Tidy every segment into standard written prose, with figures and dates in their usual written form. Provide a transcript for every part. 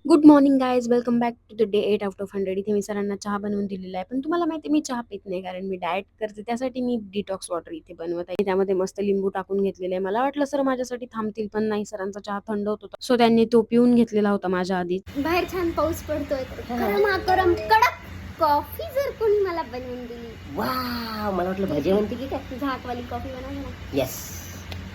Good morning guys, welcome back to the day 8 out of 100. इथे मी सरांना चहा बनवून दिलेला आहे. पण तुम्हाला माहिती आहे मी चहा पित नाही, कारण मी डाएट करते. त्यासाठी मी डिटॉक्स वॉटर इथे बनवत आहे. त्यामध्ये मस्त लिंबू टाकून घेतलेले आहे. मला वाटलं सर माझ्यासाठी थांबतील, पण नाही, सरांचा चहा थंड होत होता. सो त्यांनी तो पिऊन घेतलेला होता माझ्या आधी. बाहेर छान पाऊस पडतोय. गरम कडक कॉफी जर कोणी मला बनवून दिली, वाव, मला वाटलं भजे म्हणते की काय. झाकवाली कॉफी बनव ना. Yes,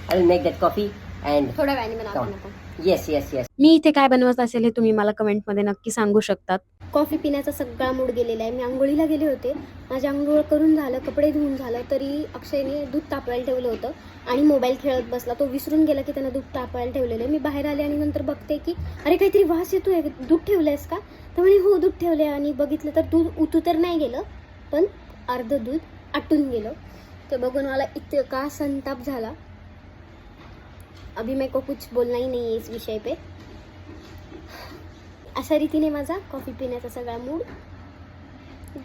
I will make that coffee and थोड्या वेळाने बनवतो नको. Yes yes yes. मी इथे काय बनवत असेल हे तुम्ही मला कमेंटमध्ये नक्की सांगू शकतात. कॉफी पिण्याचा सगळा मूड गेलेला आहे. मी आंघोळीला गेले होते, माझे आंघोळ करून झालं, कपडे धुवून झालं, तरी अक्षयने दूध तापवायला ठेवलं होतं आणि मोबाईल खेळत बसला. तो विसरून गेला की त्यानं दूध तापवायला ठेवलेलं आहे. मी बाहेर आले आणि नंतर बघते की अरे काहीतरी वास येतोय, दूध ठेवलंयस का? तर म्हणे हो, दूध ठेवलंय. आणि बघितलं तर दूध उतू तर नाही गेलं, पण अर्ध दूध आटून गेलं. ते बघून मला इतका संताप झाला. अभी मेरे को कुछ बोलना ही नहीं है इस विषय पे. अशा रीतीने माझा कॉफी पिण्याचा सगळा मूड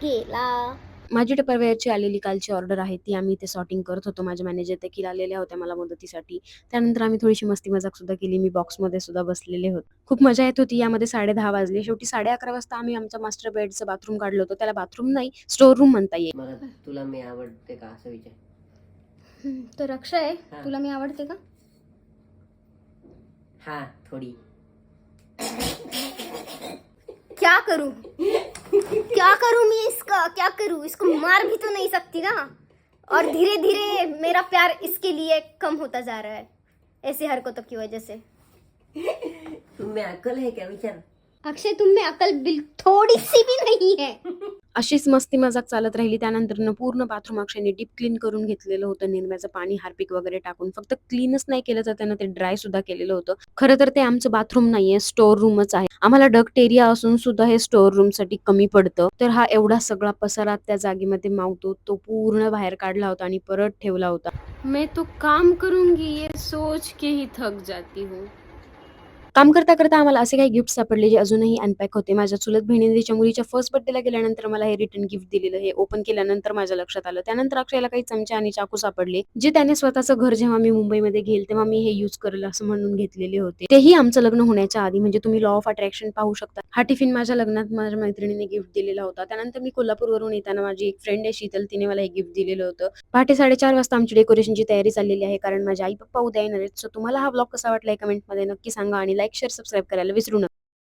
गेला. माझी टपरवेअरची आलेली कालची ऑर्डर आहे, ती आम्ही इथे सॉर्टिंग करत होतो. माझ्या मॅनेजर देखील आलेल्या होत्या मला मदतीसाठी. त्यानंतर आम्ही थोडीशी मस्ती मजाक सुद्धा केली. मी बॉक्समध्ये सुद्धा बसलेले होते. खूप मजा येत होती. यामध्ये 10:30 वाजले. शेवटी 11:30 वाजता आम्ही आमच्या मास्टर बेडचं बाथरूम काढलं होतं. त्याला बाथरूम नाही, स्टोर रूम म्हणता येईल. मला तुला मी आवडते का असं विचार. तर अक्षय, हा. तुला मी आवडते का? हा, थोडी. क्या करूं क्या करूं मैं इसका, क्या करूं? इसको मार भी तो नहीं सकती ना. और धीरे धीरे मेरा प्यार इसके लिए कम होता जा रहा है ऐसी हरकतों की वजह से. तुम्ही अक्कल है क्या विचार. अक्षय, तुम में अकल थोड़ी सी भी नहीं है. अशीच मस्ती मजाक चालत राहिली. त्यानंतर पूर्ण बाथरूम अक्षयने डीप क्लीन करून घेतलेलं होतं. निरम्याचं पाणी, हार्पिक वगैरे टाकून. फक्त क्लीनच नाही केलं तर त्यानं ते ड्राय सुद्धा केलेलं होतं. खरं तर ते आमचं बाथरूम नाहीये, स्टोर रूमच आहे. आम्हाला डक्ट एरिया असून सुद्धा हे स्टोर रूम साठी कमी पडतं. तर हा एवढा सगळा पसारा त्या जागेमध्ये मावतो, तो पूर्ण बाहेर काढला होता आणि परत ठेवला होता. मैं तो काम करूंगी ये सोच के ही थक जाती हूँ. काम करता करता आम्हाला असे काही गिफ्ट सापडले जे अजूनही अनपॅक होते. माझ्या चुलत बहिणीच्या मुलीच्या फर्स्ट बर्थडेला गेल्यानंतर मला हे रिटर्न गिफ्ट दिलेलं, हे ओपन केल्यानंतर माझ्या लक्षात आलं. त्यानंतर अक्षयला काही चमचे आणि चाकू सापडले, जे त्याने स्वतःचं घर जेव्हा मी मुंबईमध्ये घेईल तेव्हा मी हे यूज करेल असं म्हणून घेतलेले होते. तेही आमचं लग्न होण्याच्या आधी. म्हणजे तुम्ही लॉ ऑफ अट्रॅक्शन पाहू शकता. हा टिफिन माझ्या लग्नात माझ्या मैत्रिणीने गिफ्ट दिलेला होता. त्यानंतर मी कोल्हापूरवरून येताना माझी एक फ्रेंड आहे शीतल, तिने मला हे गिफ्ट दिलेलं होतं. पहाटे 4:30 वाजता आमची डेकोरेशनची तयारी चाललेली आहे, कारण माझे आई पप्पा उद्या येणार आहेत. सो तुम्हाला हा ब्लॉग कसा वाटला कमेंटमध्ये नक्की सांगा आणि लाईक, शेअर, सबस्क्राईब करायला विसरू नका.